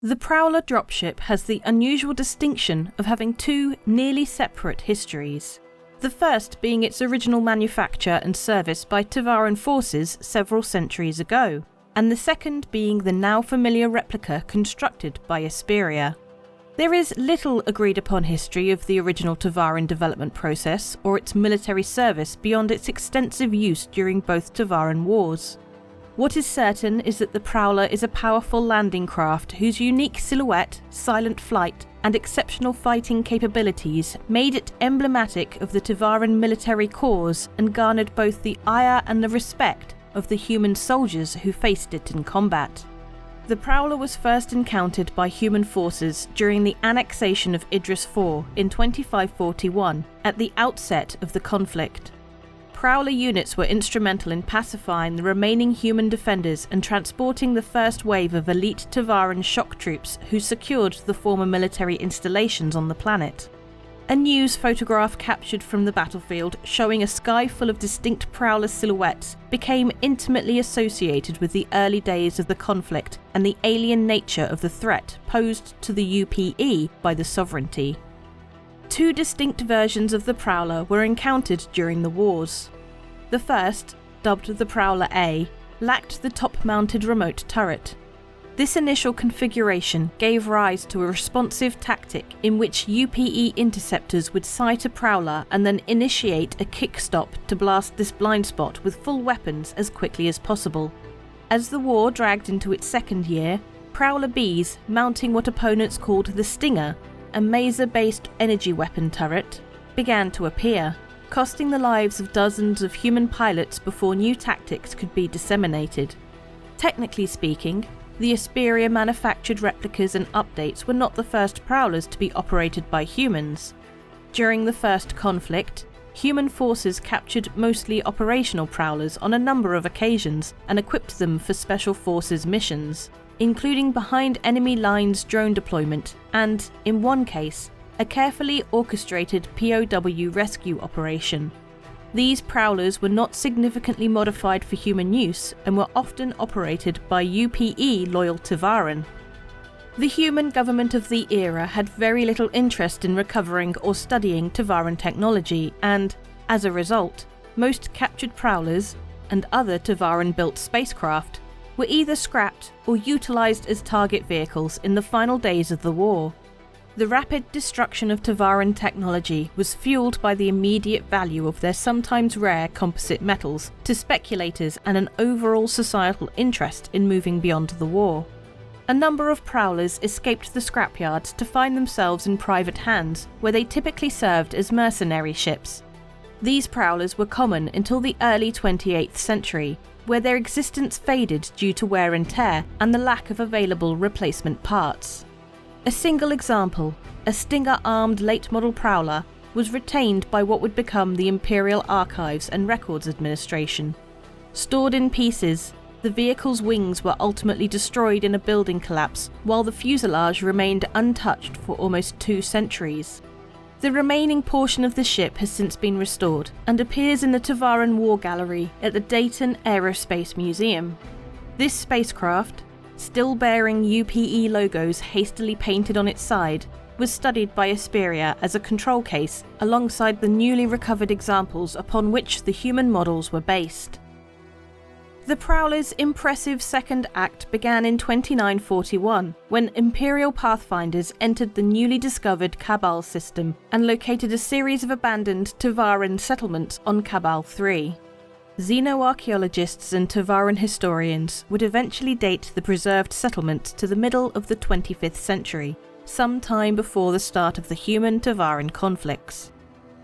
The Prowler dropship has the unusual distinction of having two nearly separate histories. The first being its original manufacture and service by Tevarin forces several centuries ago, and the second being the now familiar replica constructed by Esperia. There is little agreed upon history of the original Tevarin development process or its military service beyond its extensive use during both Tevarin Wars. What is certain is that the Prowler is a powerful landing craft whose unique silhouette, silent flight, and exceptional fighting capabilities made it emblematic of the Tevarin military cause and garnered both the ire and the respect of the human soldiers who faced it in combat. The Prowler was first encountered by human forces during the annexation of Idris IV in 2541, at the outset of the conflict. Prowler units were instrumental in pacifying the remaining human defenders and transporting the first wave of elite Tevarin shock troops who secured the former military installations on the planet. A news photograph captured from the battlefield showing a sky full of distinct Prowler silhouettes became intimately associated with the early days of the conflict and the alien nature of the threat posed to the UPE by the Sovereignty. Two distinct versions of the Prowler were encountered during the wars. The first, dubbed the Prowler A, lacked the top-mounted remote turret. This initial configuration gave rise to a responsive tactic in which UPE interceptors would sight a Prowler and then initiate a kick-stop to blast this blind spot with full weapons as quickly as possible. As the war dragged into its second year, Prowler Bs, mounting what opponents called the Stinger, a maser-based energy weapon turret, began to appear, costing the lives of dozens of human pilots before new tactics could be disseminated. Technically speaking, the Esperia manufactured replicas and updates were not the first Prowlers to be operated by humans. During the first conflict, human forces captured mostly operational Prowlers on a number of occasions and equipped them for Special Forces missions, including behind enemy lines drone deployment and, in one case, a carefully orchestrated POW rescue operation. These Prowlers were not significantly modified for human use and were often operated by UPE-loyal Tevarin. The human government of the era had very little interest in recovering or studying Tevarin technology and, as a result, most captured Prowlers, and other Tevarin-built spacecraft, were either scrapped or utilised as target vehicles in the final days of the war. The rapid destruction of Tevarin technology was fueled by the immediate value of their sometimes rare composite metals to speculators and an overall societal interest in moving beyond the war. A number of Prowlers escaped the scrapyards to find themselves in private hands, where they typically served as mercenary ships. These Prowlers were common until the early 28th century, where their existence faded due to wear and tear and the lack of available replacement parts. A single example, a Stinger-armed late-model Prowler, was retained by what would become the Imperial Archives and Records Administration. Stored in pieces, the vehicle's wings were ultimately destroyed in a building collapse, while the fuselage remained untouched for almost 2 centuries. The remaining portion of the ship has since been restored and appears in the Tevarin War Gallery at the Dayton Aerospace Museum. This spacecraft, still bearing UPE logos hastily painted on its side, was studied by Esperia as a control case alongside the newly recovered examples upon which the human models were based. The Prowler's impressive second act began in 2941, when Imperial Pathfinders entered the newly discovered Cabal system and located a series of abandoned Tevarin settlements on Cabal 3. Xenoarchaeologists and Tevarin historians would eventually date the preserved settlements to the middle of the 25th century, some time before the start of the human-Tevarin conflicts.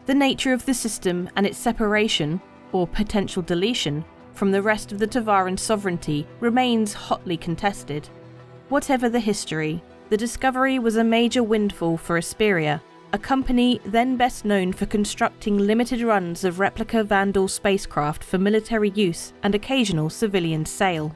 The nature of the system and its separation, or potential deletion, from the rest of the Tevarin sovereignty remains hotly contested. Whatever the history, the discovery was a major windfall for Esperia, a company then best known for constructing limited runs of replica Vandal spacecraft for military use and occasional civilian sale.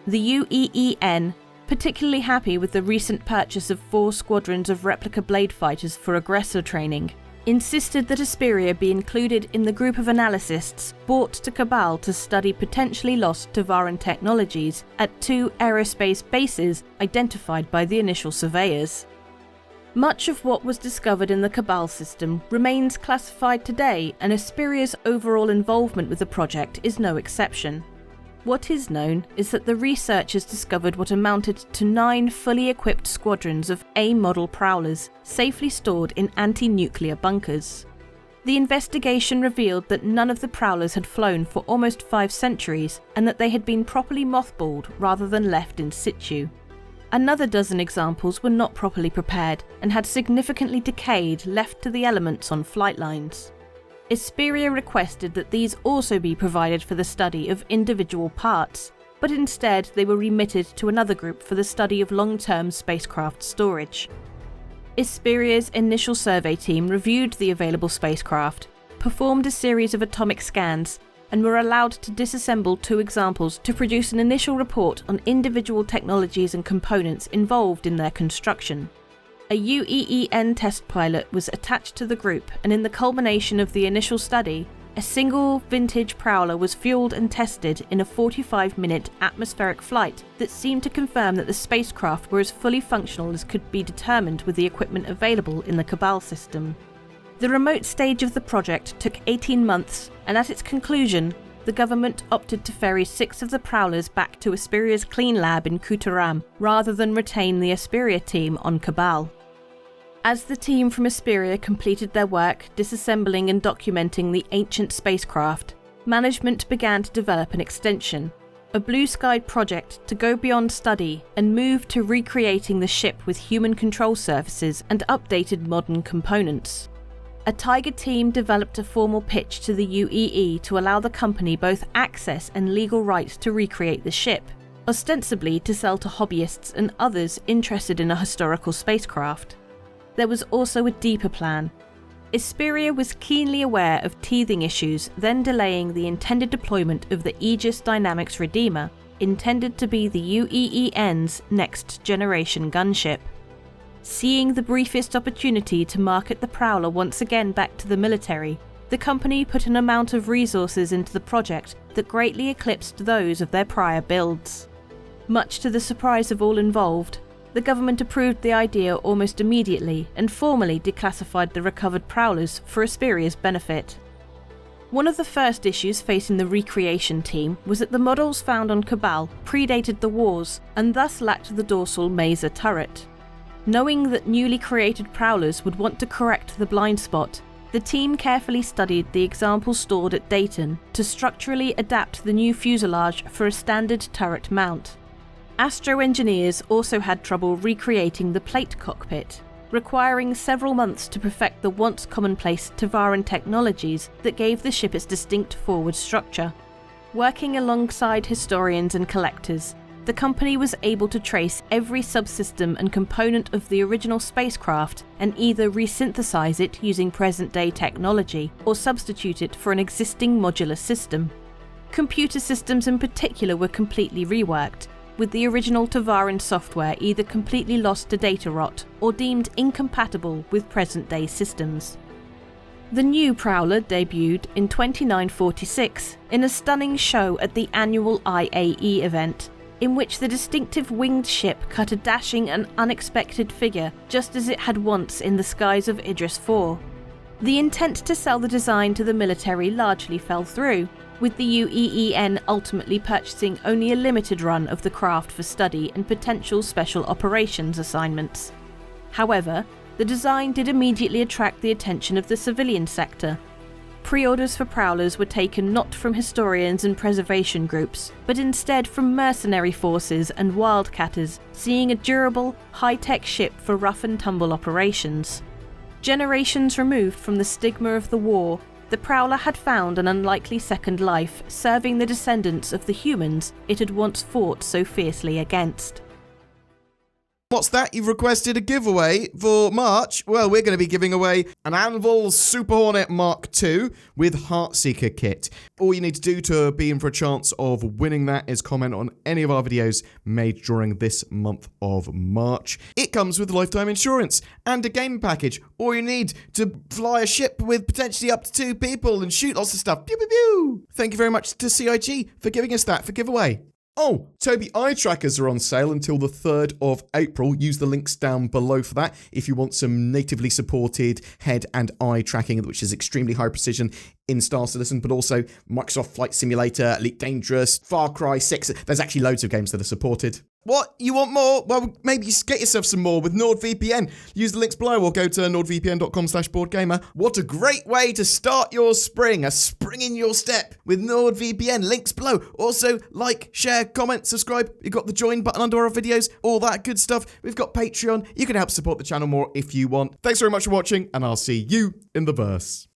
The UEEN, particularly happy with the recent purchase of 4 squadrons of replica blade fighters for aggressor training, insisted that Esperia be included in the group of analysts brought to Cabal to study potentially lost Tevarin technologies at 2 aerospace bases identified by the initial surveyors. Much of what was discovered in the Cabal system remains classified today, and Esperia's overall involvement with the project is no exception. What is known is that the researchers discovered what amounted to 9 fully equipped squadrons of A-model Prowlers safely stored in anti-nuclear bunkers. The investigation revealed that none of the Prowlers had flown for almost 5 centuries, and that they had been properly mothballed rather than left in situ. Another dozen examples were not properly prepared and had significantly decayed, left to the elements on flight lines. Esperia requested that these also be provided for the study of individual parts, but instead they were remitted to another group for the study of long-term spacecraft storage. Esperia's initial survey team reviewed the available spacecraft, performed a series of atomic scans, and were allowed to disassemble 2 examples to produce an initial report on individual technologies and components involved in their construction. A UEEN test pilot was attached to the group, and in the culmination of the initial study, a single vintage Prowler was fueled and tested in a 45-minute atmospheric flight that seemed to confirm that the spacecraft were as fully functional as could be determined with the equipment available in the Cabal system. The remote stage of the project took 18 months, and at its conclusion, the government opted to ferry 6 of the Prowlers back to Esperia's clean lab in Kutaram, rather than retain the Esperia team on Cabal. As the team from Esperia completed their work disassembling and documenting the ancient spacecraft, management began to develop an extension, a blue-sky project to go beyond study and move to recreating the ship with human control surfaces and updated modern components. A Tiger team developed a formal pitch to the UEE to allow the company both access and legal rights to recreate the ship, ostensibly to sell to hobbyists and others interested in a historical spacecraft. There was also a deeper plan. Esperia was keenly aware of teething issues, then delaying the intended deployment of the Aegis Dynamics Redeemer, intended to be the UEEN's next generation gunship. Seeing the briefest opportunity to market the Prowler once again back to the military, the company put an amount of resources into the project that greatly eclipsed those of their prior builds. Much to the surprise of all involved, the government approved the idea almost immediately and formally declassified the recovered Prowlers for Esperia's benefit. One of the first issues facing the recreation team was that the models found on Cabal predated the wars and thus lacked the dorsal maser turret. Knowing that newly created Prowlers would want to correct the blind spot, the team carefully studied the examples stored at Dayton to structurally adapt the new fuselage for a standard turret mount. Astro engineers also had trouble recreating the plate cockpit, requiring several months to perfect the once commonplace Tevarin technologies that gave the ship its distinct forward structure. Working alongside historians and collectors, the company was able to trace every subsystem and component of the original spacecraft and either resynthesize it using present-day technology or substitute it for an existing modular system. Computer systems in particular were completely reworked, with the original Tevarin software either completely lost to data rot or deemed incompatible with present-day systems. The new Prowler debuted in 2946 in a stunning show at the annual IAE event, in which the distinctive winged ship cut a dashing and unexpected figure just as it had once in the skies of Idris IV. The intent to sell the design to the military largely fell through, with the UEEN ultimately purchasing only a limited run of the craft for study and potential special operations assignments. However, the design did immediately attract the attention of the civilian sector. Pre-orders for Prowlers were taken not from historians and preservation groups, but instead from mercenary forces and wildcatters seeing a durable, high-tech ship for rough-and-tumble operations. Generations removed from the stigma of the war, the Prowler had found an unlikely second life, serving the descendants of the humans it had once fought so fiercely against. What's that? You've requested a giveaway for March? Well, we're going to be giving away an Anvil Super Hornet Mark II with Heartseeker kit. All you need to do to be in for a chance of winning that is comment on any of our videos made during this month of March. It comes with lifetime insurance and a game package. All you need to fly a ship with potentially up to 2 people and shoot lots of stuff. Pew, pew, pew. Thank you very much to CIG for giving us that for giveaway. Oh, Toby eye trackers are on sale until the 3rd of April. Use the links down below for that if you want some natively supported head and eye tracking, which is extremely high precision in Star Citizen, but also Microsoft Flight Simulator, Elite Dangerous, Far Cry 6. There's actually loads of games that are supported. What? You want more? Well, maybe get yourself some more with NordVPN. Use the links below or go to nordvpn.com/BoredGamer. What a great way to start your spring. A spring in your step with NordVPN. Links below. Also, like, share, comment, subscribe. You've got the join button under our videos. All that good stuff. We've got Patreon. You can help support the channel more if you want. Thanks very much for watching, and I'll see you in the verse.